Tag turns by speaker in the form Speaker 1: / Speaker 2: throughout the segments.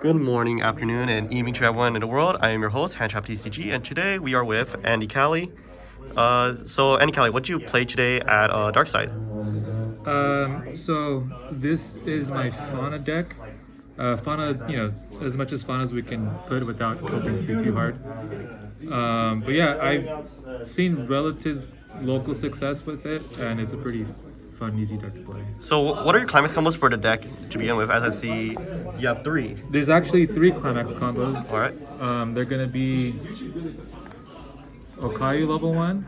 Speaker 1: Good morning, afternoon, and evening to everyone in the world. I am your host, Handtrap TCG, and today we are with Andy Callie. So Andy Callie, what did you play today at Dark Side?
Speaker 2: So this is my Fauna deck. Fauna, as much as Fauna as we can put without coping too hard. But yeah, I've seen relative local success with it, and it's a pretty fun, easy deck to play.
Speaker 1: So what are your climax combos for the deck to begin with? As I see, you have three.
Speaker 2: There's actually three climax combos.
Speaker 1: All right.
Speaker 2: They're gonna be Okayu level 1.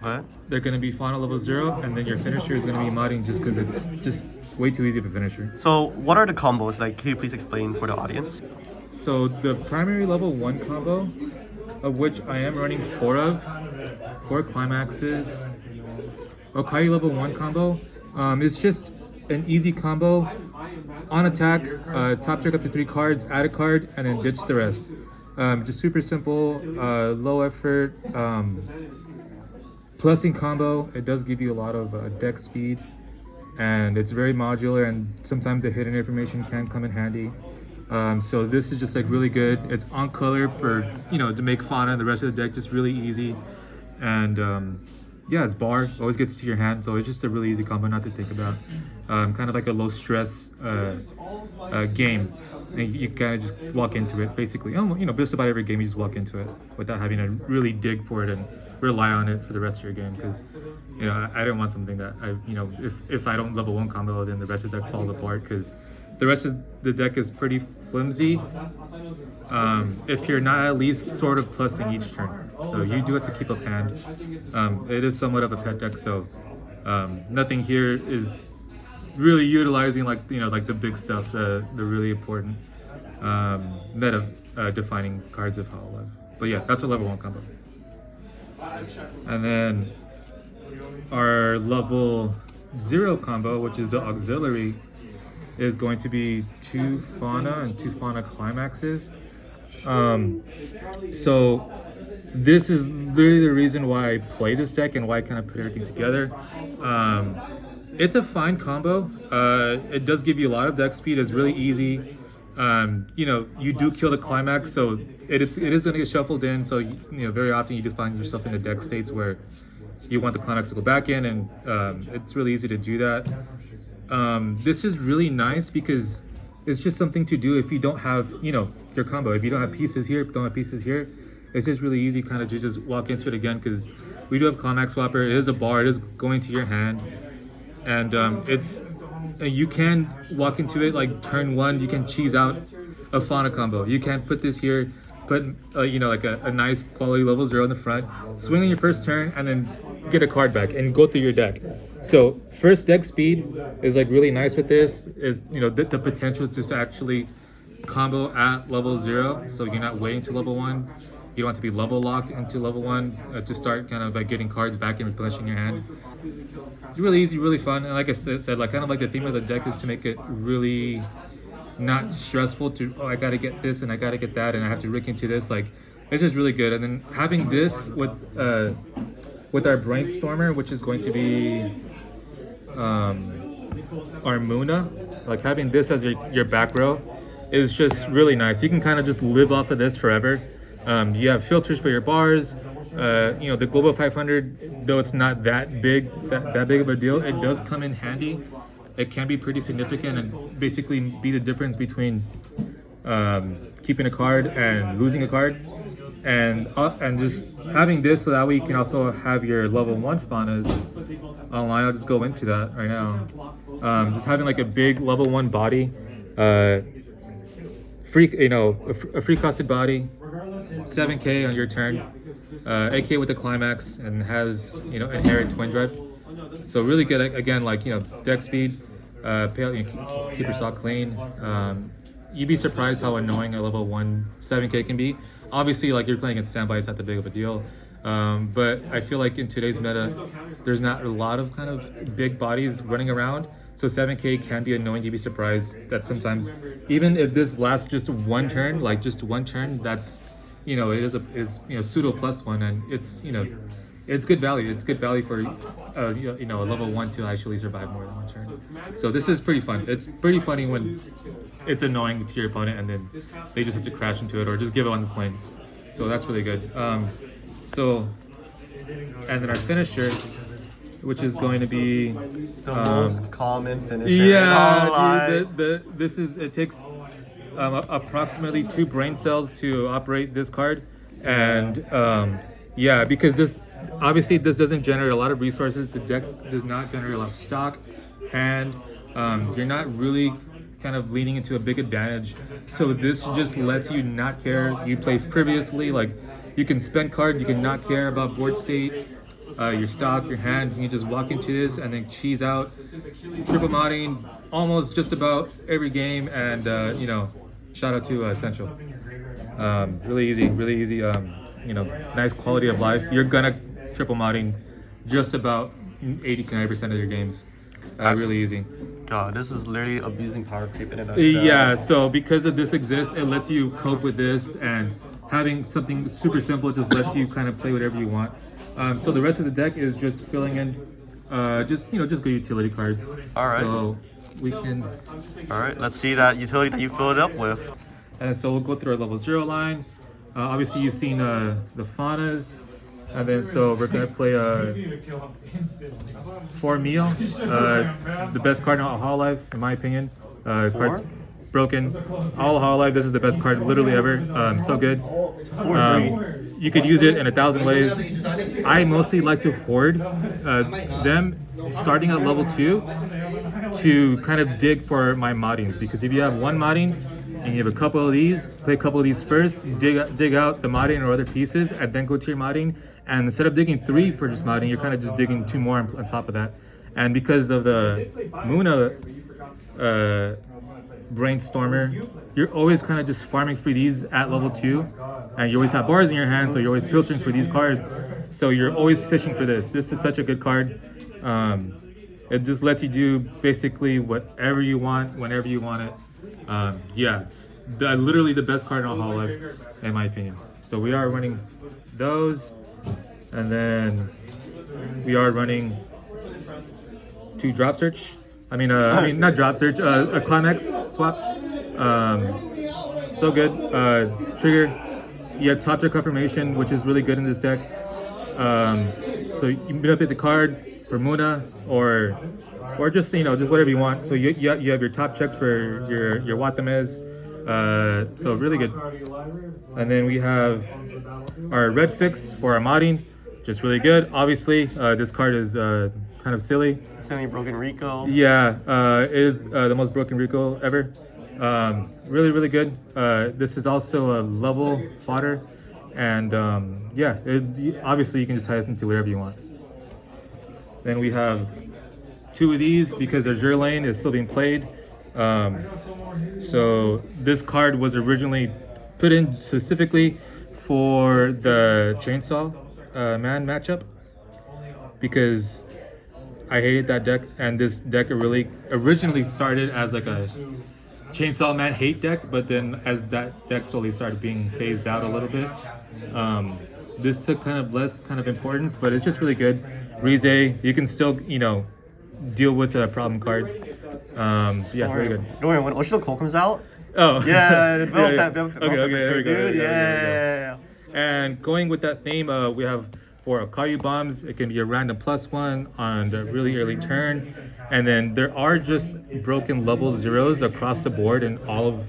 Speaker 1: What?
Speaker 2: They're gonna be Fauna level 0, and then your finisher is gonna be modding just because it's just way too easy of a finisher.
Speaker 1: So what are the combos? Like, can you please explain for the audience?
Speaker 2: So the primary level 1 combo, of which I am running 4 climaxes. Okayu level 1 combo is just an easy combo. On attack, top check up to 3 cards, add a card, and then ditch the rest. Just super simple, low effort, plussing combo. It does give you a lot of deck speed, and it's very modular, and sometimes the hidden information can come in handy. So this is just like really good. It's on color for, to make Fauna and the rest of the deck just really easy. And yeah, it's bar, always gets to your hand. So it's just a really easy combo not to think about. Kind of like a low stress game. And you kind of just walk into it basically. Just about every game you just walk into it without having to really dig for it and rely on it for the rest of your game. Because, I don't want something that if I don't level 1 combo, then the rest of the deck falls apart, because the rest of the deck is pretty flimsy if you're not at least sort of plussing each turn. So you do it to keep up hand. It is somewhat of a pet deck, so nothing here is really utilizing like the big stuff, the really important meta defining cards of Hololive. But yeah, that's a level 1 combo. And then our level 0 combo, which is the auxiliary, is going to be 2 Fauna and 2 Fauna climaxes. So this is literally the reason why I play this deck and why I kind of put everything together. It's a fine combo. It does give you a lot of deck speed. It's really easy. You do kill the climax, so it is going to get shuffled in. So very often you do find yourself in the deck states where you want the climax to go back in, and it's really easy to do that. This is really nice because it's just something to do if you don't have your combo. If you don't have pieces here, it's just really easy kind of to just walk into it again, because we do have climax swapper. It is a bar. It is going to your hand, and you can walk into it like turn 1. You can cheese out a Fauna combo. You can put this here, put like a nice quality level 0 in the front, swing on your first turn, and then get a card back and go through your deck. So first deck speed is like really nice with this. Is the potential is just to actually combo at level 0, so you're not waiting to level 1. You don't have to be level locked into level 1 to start kind of like getting cards back and replenishing your hand. It's really easy, really fun, and like I said, like kind of like the theme of the deck is to make it really not stressful to I gotta get this and I gotta get that and I have to rig into this. Like, it's just really good. And then having this with our brainstormer, which is going to be our Muna, like having this as your back row is just really nice. You can kind of just live off of this forever. You have filters for your bars. The Global 500, though it's not that big of a deal, it does come in handy. It can be pretty significant and basically be the difference between keeping a card and losing a card. And just having this so that way you can also have your level 1 Faunas online. I'll just go into that right now. Just having like a big level 1 body, a free costed body, 7k on your turn, 8k with the climax, and has inherent twin drive. So really good again, like deck speed, keep your stock clean. You'd be surprised how annoying a level 1 7k can be. Obviously, like you're playing at standby, it's not that big of a deal. But I feel like in today's meta, there's not a lot of kind of big bodies running around. So 7k can be annoying. You'd be surprised that sometimes, even if this lasts just 1 turn, like just 1 turn, that's it is pseudo +1, and it's good value. It's good value for a level 1 to actually survive more than 1 turn. So this is pretty fun. It's pretty funny when it's annoying to your opponent, and then they just have to crash into it or just give it on this lane. So that's really good. So, and then our finisher, which is going to be
Speaker 1: The most common finisher.
Speaker 2: yeah, it takes approximately 2 brain cells to operate this card, and yeah, because this obviously this doesn't generate a lot of resources. The deck does not generate a lot of stock, and you're not really kind of leaning into a big advantage. So this just lets you not care. You play frivolously, like you can spend cards, you can not care about board state, your stock, your hand. You can just walk into this and then cheese out, triple modding almost just about every game, and you know, shout out to Essential. Really easy, really easy. You know, nice quality of life. You're gonna triple modding just about 80 to 90% of your games. Really easy.
Speaker 1: God, this is literally abusing power creep in it.
Speaker 2: Yeah, so because of this exists, it lets you cope with this, and having something super simple just lets you kind of play whatever you want. So the rest of the deck is just filling in, just good utility cards.
Speaker 1: All right.
Speaker 2: So we can.
Speaker 1: All right, let's see that utility that you filled it up with.
Speaker 2: And so we'll go through our level 0 line. Obviously, you've seen the Faunas. And then so we're gonna play for Mio, the best card in Hololive, in my opinion. Card's broken. All Hololive, this is the best card literally ever. So good. You could use it in 1,000 ways. I mostly like to hoard them starting at level 2 to kind of dig for my moddings, because if you have one modding and you have a couple of these, play a couple of these first, dig out the modding or other pieces, and then go to your modding. And instead of digging 3 for just modding, you're kind of just digging 2 more on top of that. And because of the Muna Brainstormer, you're always kind of just farming for these at level 2, and you always have bars in your hand, so you're always filtering for these cards. So you're always fishing for this. This is such a good card. It just lets you do basically whatever you want, whenever you want it. Yeah, it's literally the best card in all Hololive, in my opinion. So we are running those, and then we are running 2 drop search. I mean not drop search, a climax swap. So good. Trigger. You have top deck confirmation, which is really good in this deck. So you can update the card for Muna, or just just whatever you want. So you have your top checks for your Watames. So really good. And then we have our red fix for our modding, just really good. Obviously, this card is kind of silly.
Speaker 1: Semi-broken Rico.
Speaker 2: Yeah, it is the most broken Rico ever. Really, really good. This is also a level fodder, and yeah, obviously you can just tie this into whatever you want. Then we have 2 of these because their Zero Lane is still being played. So this card was originally put in specifically for the Chainsaw Man matchup, because I hated that deck, and this deck really originally started as like a Chainsaw Man hate deck, but then as that deck slowly started being phased out a little bit, this took kind of less importance, but it's just really good. Rize, you can still deal with the problem cards. Yeah, very good.
Speaker 1: Don't worry, when Oshino Cole comes out.
Speaker 2: Oh
Speaker 1: yeah,
Speaker 2: okay, there we go.
Speaker 1: Yeah.
Speaker 2: And going with that theme, we have for Akayu bombs, it can be a random +1 on the really early turn, and then there are just broken level 0s across the board in all of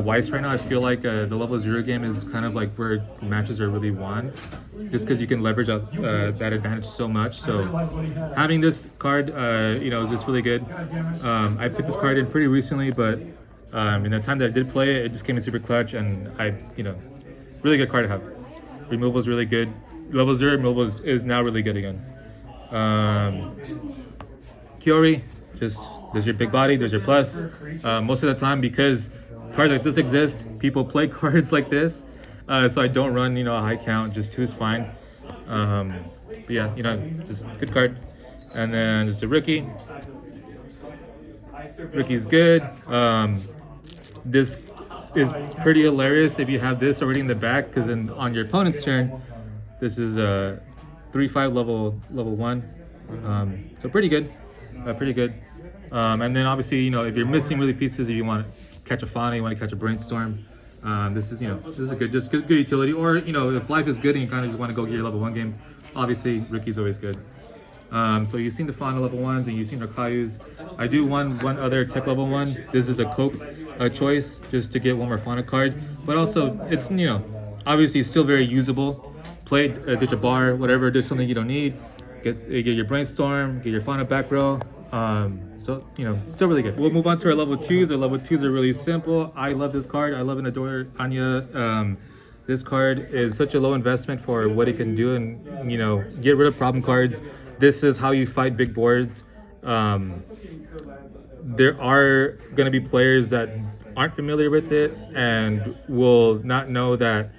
Speaker 2: Weiss right now. I feel like the level 0 game is kind of like where matches are really won, just because you can leverage out that advantage so much. So having this card, is just really good. I picked this card in pretty recently, but in the time that I did play it, it just came in super clutch, and really good card to have. Removal is really good. Level 0 removal is now really good again. Kiori, just there's your big body, there's your plus. Most of the time, because cards like this exist, people play cards like this. So I don't run a high count, just 2 is fine. But yeah, just good card. And then just a Ricky. Ricky's good. This is pretty hilarious if you have this already in the back, because then on your opponent's turn, this is a 3/5 level 1. So pretty good, pretty good. And then obviously, if you're missing really pieces, if you want catch a Fauna, you want to catch a Brainstorm. This is a good utility. Or if life is good and you kind of just want to go get your level 1 game, obviously Ricky's always good. So you've seen the Fauna level 1s and you've seen the Kayus. I do one other tech level 1. This is a Coke choice just to get one more Fauna card. But also it's obviously it's still very usable. Play ditch a bar, whatever. There's something you don't need. Get your Brainstorm, get your Fauna back row. So still really good. We'll move on to our level 2s. Our level 2s are really simple. I love this card. I love and adore Anya. This card is such a low investment for what it can do, and get rid of problem cards. This is how you fight big boards. There are going to be players that aren't familiar with it and will not know that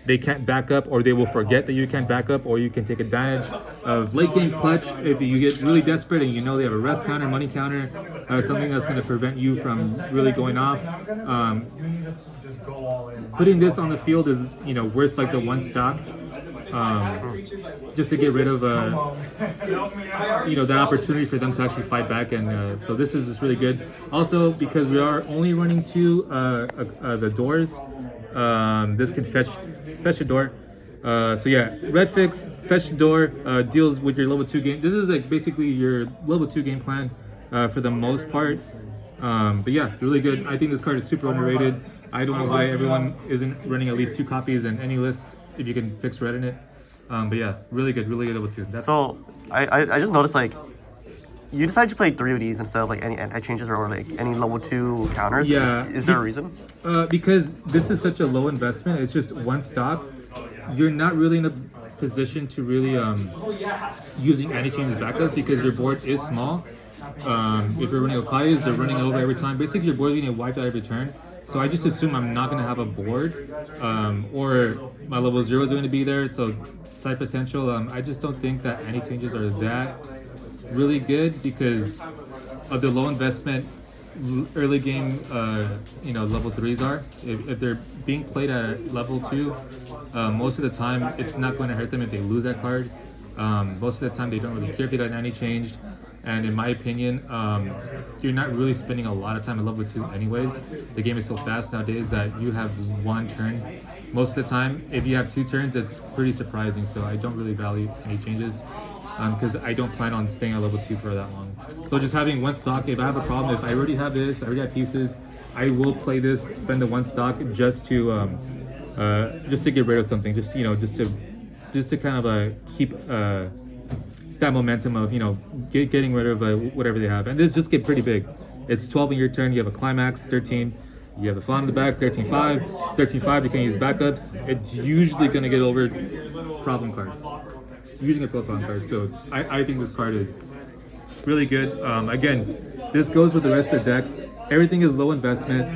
Speaker 2: they can't back up, or they will forget that you can't back up, or you can take advantage of late game clutch if you get really desperate and they have a rest counter, money counter, something that's going to prevent you from really going off. Putting this on the field is worth like the 1 stock, just to get rid of that opportunity for them to actually fight back. And so this is just really good. Also, because we are only running 2 the doors, this can fetch a door. So yeah, red fix, fetch the door, deals with your level 2 game. This is like basically your level 2 game plan for the most part. But yeah, really good. I think this card is super underrated. I don't know why everyone isn't running at least 2 copies in any list if you can fix red in it. But yeah, really good level 2.
Speaker 1: So I just noticed like you decided to play 3 of these instead of like any anti-changes or like any level 2 counters.
Speaker 2: Yeah.
Speaker 1: Is there a reason?
Speaker 2: Because this is such a low investment. It's just 1 stock. You're not really in a position to really using anti-changes backup because your board is small. If you're running Okayas, they're running it over every time. Basically, your board's gonna get wiped out every turn. So I just assume I'm not gonna have a board, or my level 0s are gonna be there. So side potential. I just don't think that anti-changes are that really good because of the low investment early game level 3s are. If they're being played at level 2, most of the time it's not going to hurt them if they lose that card. Most of the time they don't really care if they got any changed, and in my opinion you're not really spending a lot of time at level 2 anyways. The game is so fast nowadays that you have 1 turn most of the time. If you have 2 turns, it's pretty surprising. So I don't really value any changes because I don't plan on staying at level 2 for that long. So just having 1 stock, if I have a problem, if I already have this, I already have pieces, I will play this, spend the 1 stock just to get rid of something, just to kind of keep that momentum of getting rid of whatever they have. And this just get pretty big. It's 12 in your turn. You have a climax, 13. You have the Fauna in the back, 13-5. 13-5, you can use backups. It's usually going to get over problem cards. Using a problem card. So I think this card is really good. Again, this goes with the rest of the deck. Everything is low investment.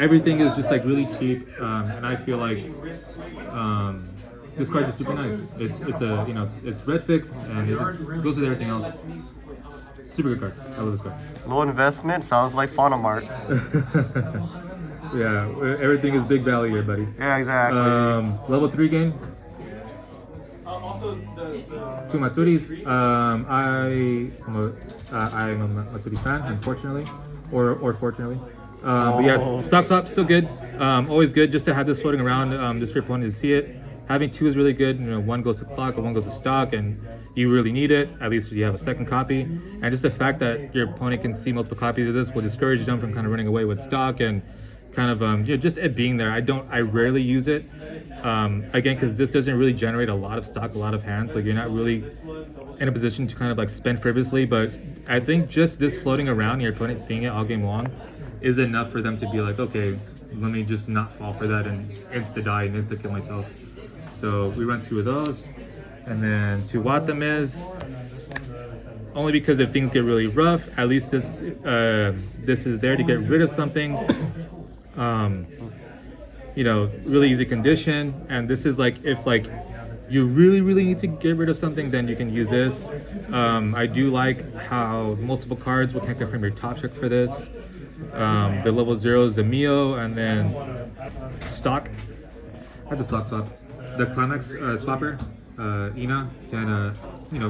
Speaker 2: Everything is just like really cheap. And I feel like this card is super nice. It's red fix and it just goes with everything else. Super good card. I love this card.
Speaker 1: Low investment sounds like Fauna Mart.
Speaker 2: Yeah, everything is big value here, buddy.
Speaker 1: Yeah, exactly.
Speaker 2: Level 3 game. 2 Matsuris. I'm a Matsuri fan, unfortunately, or fortunately. But yeah, stock swap still good. Always good just to have this floating around, just for your opponent to see it. Having 2 is really good. 1 goes to clock or 1 goes to stock, and you really need it. At least you have a second copy. And just the fact that your opponent can see multiple copies of this will discourage them from kind of running away with stock and kind of just it being there. I rarely use it. Again, because this doesn't really generate a lot of stock, a lot of hands, so you're not really in a position to kind of like spend frivolously. But I think just this floating around, your opponent seeing it all game long, is enough for them to be like, okay, let me just not fall for that and insta die and insta kill myself. So we run 2 of those, and then 2 Watames. Only because if things get really rough, at least this is there to get rid of something. Really easy condition, and this is like if like you really need to get rid of something, then you can use this. I do like how multiple cards will connect from your top check for this. The level 0 is a Mio, and then stock. I had the stock swap. The climax swapper, Ina can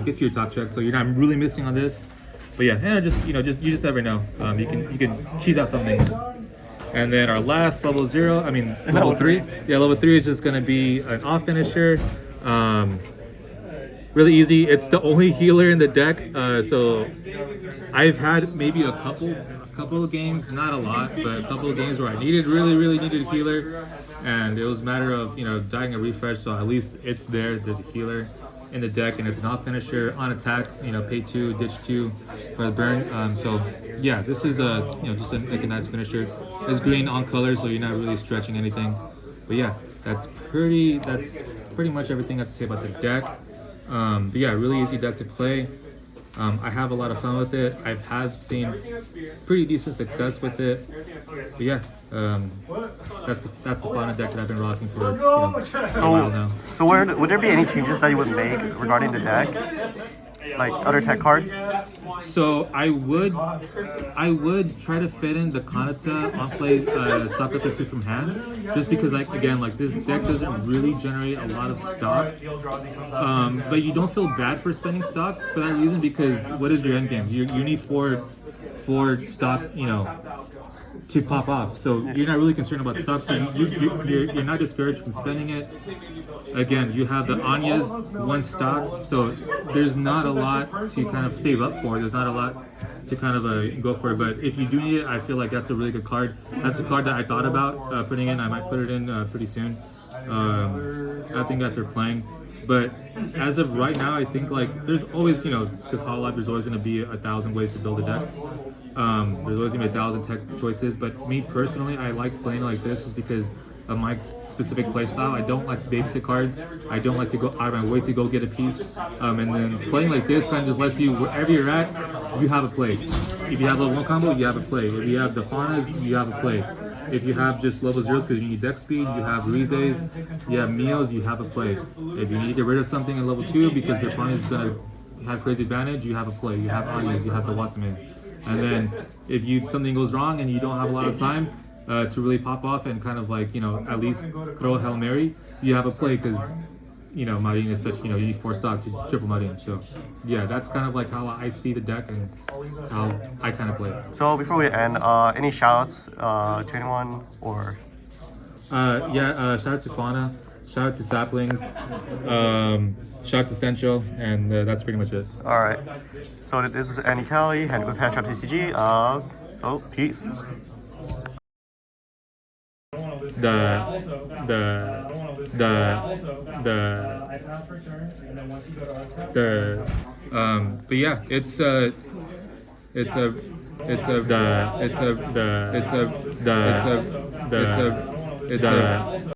Speaker 2: get to your top check, so you're not really missing on this. But yeah, and you just never know. You can cheese out something. And then our last level 0, I mean level
Speaker 1: Level
Speaker 2: 3.
Speaker 1: three.
Speaker 2: Yeah, level 3 is just gonna be an off finisher. Really easy. It's the only healer in the deck. So I've had maybe a couple of games, not a lot, but a couple of games where I really needed a healer, and it was a matter of dying a refresh. So at least it's there. There's a healer in the deck, and it's an off finisher on attack. Pay 2, ditch 2 for the burn. So yeah, this is just like a nice finisher. It's green on color, so you're not really stretching anything. But yeah, that's pretty much everything I have to say about the deck. But yeah, really easy deck to play. I have a lot of fun with it. Have seen pretty decent success with it. But yeah, that's the Fauna deck that I've been rocking for a while now.
Speaker 1: So would there be any changes that you would make regarding the deck? Like other tech cards?
Speaker 2: So I would try to fit in the Kanata on play stock up to 2 from hand, just because this deck doesn't really generate a lot of stock. But you don't feel bad for spending stock for that reason, because what is your end game? You need four stock, to pop off. So you're not really concerned about stock. So you're not discouraged from spending it. Again, you have the Anya's 1 stock, so there's not a lot to kind of save up for. There's not a lot to kind of go for it. But if you do need it, I feel like that's a really good card. That's a card that I thought about putting in. I might put it in pretty soon. I think that they're playing. But as of right now, I think there's always, because Hololive, there's always going to be 1,000 ways to build a deck. There's always going to be 1,000 tech choices. But me personally, I like playing like this just because of my specific playstyle. I don't like to babysit cards. I don't like to go out of my way to go get a piece. And then playing like this kind of just lets you, wherever you're at, you have a play. If you have level 1 combo, you have a play. If you have the Faunas, you have a play. If you have just level 0s because you need deck speed, you have Rizes, you have Mios, you have a play. If you need to get rid of something in level 2 because your opponent is going to have crazy advantage, you have a play. You have Anyas, you have the Watamans. And then if something goes wrong and you don't have a lot of time to really pop off and kind of at least throw a Hail Mary, you have a play because Marine is such, you need 4 stock to triple Marine. So yeah, that's kind of how I see the deck and how I kind of play it.
Speaker 1: So before we end, any shout-outs to anyone or?
Speaker 2: Shout out to Fauna, shout out to Saplings, shout out to Central, and that's pretty much it.
Speaker 1: All right. So this is Andy Kelly and with Handshop TCG. Peace.
Speaker 2: But yeah, it's a